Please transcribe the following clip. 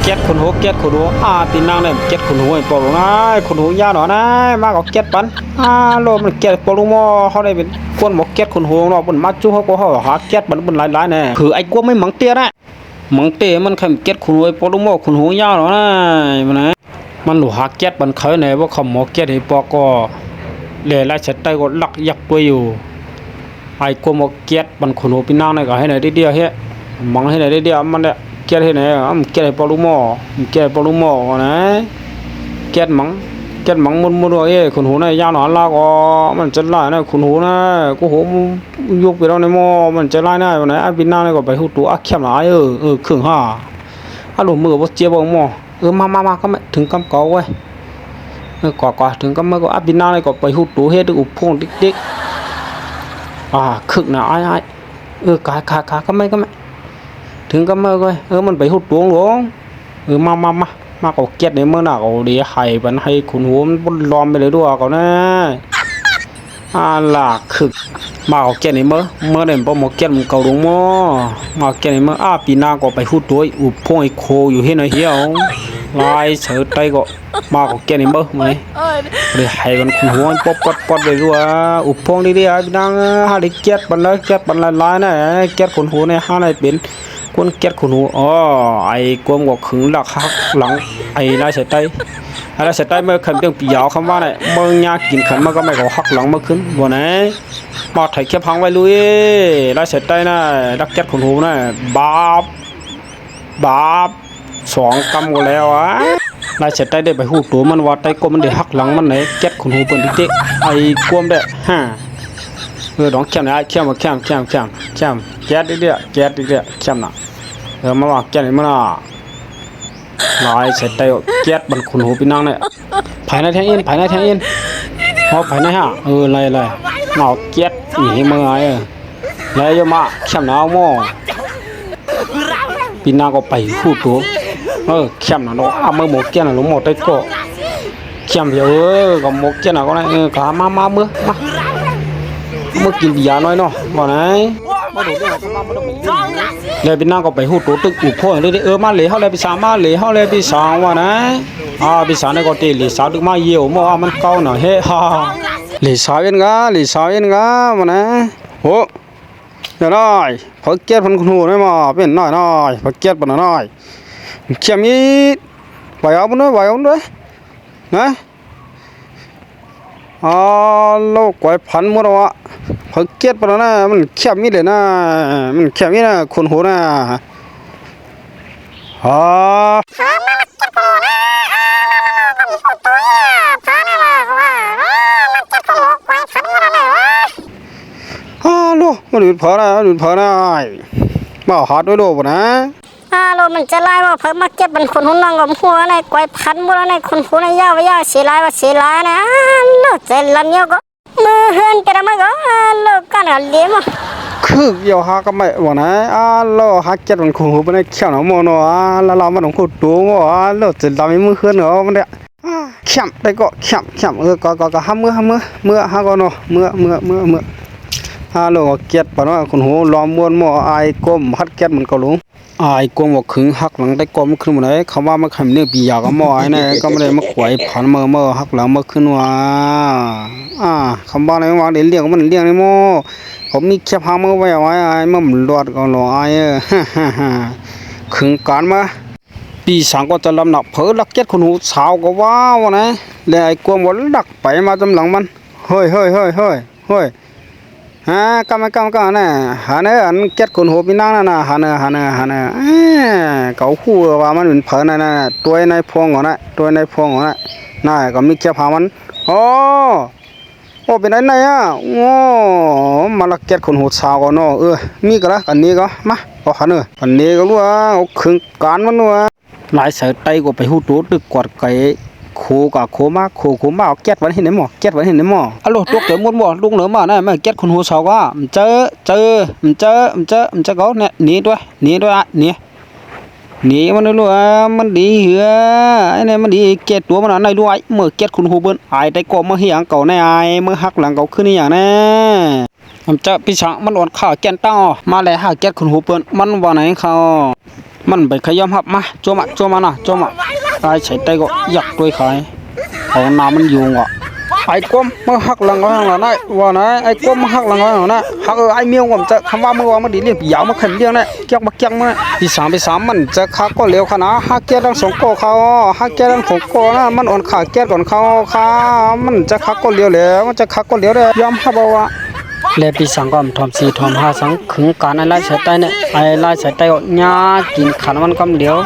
ก็ตคนหัวเก็ตคนหัวตีนางเนี่ยเก็ตคนหัวปอลนะคนหัวยาวหน่อยนะมาก็เก็ตปันโลมันเก็ตปอลมอเขาได้เป็นคนหมกเก็ตคนหัวเนาะบนมาจู้เขาก็เขาหาเก็ตบนหลายๆเนี่ยคือไอ้กวไม่หมังเตี้ยนะหมังเตี้ยมันแค่เก็ตคนหัวปอลมอคนหัวยาวหน่อยนะมันหลูหาเก็ตบันเคยเนี่ยว่าเขาหมกเก็ตให้ปอก็เลยไล่เสร็จได้ก็ลักยักตัวอยู่ไอ้กวหมกเก็ตบันคนหัวปีนางเนี่ยก็ให้ไหนได้เดียวเฮ้หมังให้ไหนได้เดียวมันเนี่ยเก็ตให้ไหนเก็ตให้ปอลมอเก็ตปอลมอนะเก็ตหมังมุนๆเอ้คนหูเนี่ยยาวหน่อยลากอ๋อมันจะไล่นะคนหูนะกูหูยกไปแล้วในหม้อมันจะไล่ได้วันไหนไอ้บินหน้าเนี่ยก็ไปหูตัวเข้มหลายเครื่องห้าหลุมมือว่าเจี๊ยบหม้อมาก็ไม่ถึงกำเก่าเว้ยกว่าถึงกำเมื่อก็ไอ้บินหน้าเนี่ยก็ไปหูตัวเฮ็ดอุปพงดิ๊กคึกนะไอ้ขาก็ไม่ถึงกำเมื่อก็มันไปหูตัวหลวงมาก็เก็ตในเมื่อหน้าก็ดีให้มันให้ขุนหัวมันบนล้อมไปเลยด้วยก็นะล่ะคือมาก็เก็ตในเมื่อเดินพอมาเก็ตมันเก่าลงมาเก็ตในเมื่อปีหน้าก็ไปหูตัวอุบพงไอ้โคอยู่ให้หน่อยเหี้ยวลายเสือไตก็มาก็เก็ตในเมื่อไหมเลยให้มันขุนหัวมันปอดเลยด้วยอุบพงดีๆไอ้นางหาได้เก็ตบันเลยเก็ตบันลายนะเก็ตขุนหัวเนี่ยหาได้เป็นคนเก็ตคนหูไอ้กวมก็ขึงหลักหักหลังไอ้นายเสตเมื่อขันเรื่องปียาวคำว่าเนี่ยเมื่อยากินขันมันก็ไม่ก็หักหลังมาขึ้นบ่ไหนมาถ่ายแค่พังไว้ลุยนายเสตน่ะรักเก็ตคนหูน่ะบาป2 กำก็แล้วนายเสตได้ไปหูตัวมันว่าไตกวมมันได้หักหลังมันไหนเก็ตคนหูเปิ่นดิ๊กไอ้กวมได้ดองเข้มนะเข้มแก๊สดิเข้มนะมาว่าแก๊สนี่มันลายเสร็จได้แก๊สบันขุนหูพี่น้องเนี่ยภายในแทงอินเขาภายในอะไรหนาวแก๊สหนีมาไงแล้วยมาเข้มหนาวหม้อพี่น้องก็ไปพูดตัวเข้มนะเนาะเมื่อหมกแก๊สนะหลงหมดได้ก็เข้มเดียวก็หมกแก๊สนะก็ได้ขามาเมื่อกินยาน้อยเนาะบ่ไหนเลยเป็นนางก็ไปหูตัวตึกอุบพ่อเลยมาเหล่เขาเลยไปสามมาเหล่เขาเลยไปสามว่าไหนไปสามในก็ตีเหล่สาวตึกมาเยี่ยวมั่วมันเก่าหน่อยเฮ้เหล่สาวเอ็นกาบ่ไหนโหเดี๋ยวน้อยพอเก็ตพันคุณหูได้มาเป็นน้อยพอเก็ตปนน้อยเขี้ยมีไหวเอาด้วยนะโลกไว้พันหมดวะพอเก็ตปะนะมันแคบมิดเลยนะมันแคบมิดนะคนหัวนะโลมันดูดพอนะมาหาด้วยโลปะนะโลมันจะไล่ว่าเพิ่มมาเก็บมันคนหุ่นนองกับหัวในไกวพันหมดในคนหัวในยาวเสียลายนะโลเจริญเยอะก็มือเฮือนกระมังก็โลกันอะไรเลี้ยงคือเกี่ยวหาก็ไม่ว่านะโลหาเก็บมันคงหัวในเขี้ยวหนอมโนแล้วเรามันต้องขุดตัวว่าโลจะทำให้มือเฮือนเหรอมันเนี่ยเข้มได้ก็เข้มก็ห้ามมือหาก็เนาะมือโลเก็บปะเนาะคนหัวล้อมม้วนหม้อไอ้ก้มฮัดเก็บมันก็ลงไอ้กวงบอกขึงหักหลังได้กลมขึ้นมาเลยคำว่ามันคำนี้ปียากก็มอไอ้เนี่ยก็ไม่ได้มาขวายผันเมื่อหักหลังมาขึ้นว่าคำว่าอะไรว่าเดี๋ยวเลี้ยงมันเลี้ยงในหม้อผมมีแค่พามือไว้ไอ้มันหลอดก็หล่อไอ้ขึงการมาปีสังก็จะลำหนักเผลอลักเก็ตคนหูสาวก็ว้าวนะแล้วไอ้กวงบอกดักไปมาจำหลังมันเฮ้ยกำน่ะหาเนื้ออันเก็ตคนหัวพี่นางน่ะหาเนื้อเขาคู่ว่ามันเป็นเผอน่ะตัวในพวงของน่ะน่าก็มีแค่พามันโอ้เป็นไงมาละเก็ตคนหัวสาวก็เนาะมีก็ละกันนี้ก็มาเอาหาเนื้ออันนี้ก็รู้เอาขึงการมันว่าหลายสายไตก็ไปหูตัวตึกกอดไก่โคกับโคมาเอาเก็ตไว้เห็นไหมหมอฮัลโหลตัวเต๋อมุดบ่ลุงเหนือมาเนี่ยมาเก็ตคนหัวเสาว่าเจอเขาเนี่ยหนีด้วยหนีมันด้วยมันดีเหรอไอ้เนี่ยมันดีเก็ตตัวมันอะไรด้วยเมื่อเก็ตคนหัวเบิ้ลไอ้ได้ก็เมื่อเหี่ยงเก่าในไอ้เมื่อหักหลังเก่าขึ้นนี่อย่างแน่จะพี่ช้างมันอ่อนข้าแกนตั้งมาเลยหาเก็ตคนหัวเบิ้ลมันว่าไหนเขา มันไปขยำหับมาโจมาน่ะโจมาไอ้ใช้ไตก็อยากด้วยขายเอาน้ำมันยุงอ่ะไอ้ก้มมาหักหลังเอาหลังได้ว่านะไอ้ก้มมาหักหลังเอานะหักไอ้เมียวผมจะคำว่าเมื่อวานมันดีเรียกยาวมาขันเรียงเนี่ยเกี่ยงบักเกี่ยงมาปีสามมันจะคักก็เร็วขนาดหักแก่ดังสองโกเขาหักแก่ดังของโกนะมันอ่อนขาแก่ก่อนเขาค่ะมันจะคักก็เร็วแล้วมันจะคักก็เร็วเลยยอมฮับว่าเลปีสังก็ทอม4ทอม5สังขึงการไอ้ไล่ใส่ใต้เนี่ยไอ้ไล่ใส่ใต้ก็หญ้ากินขันมันก็เดียว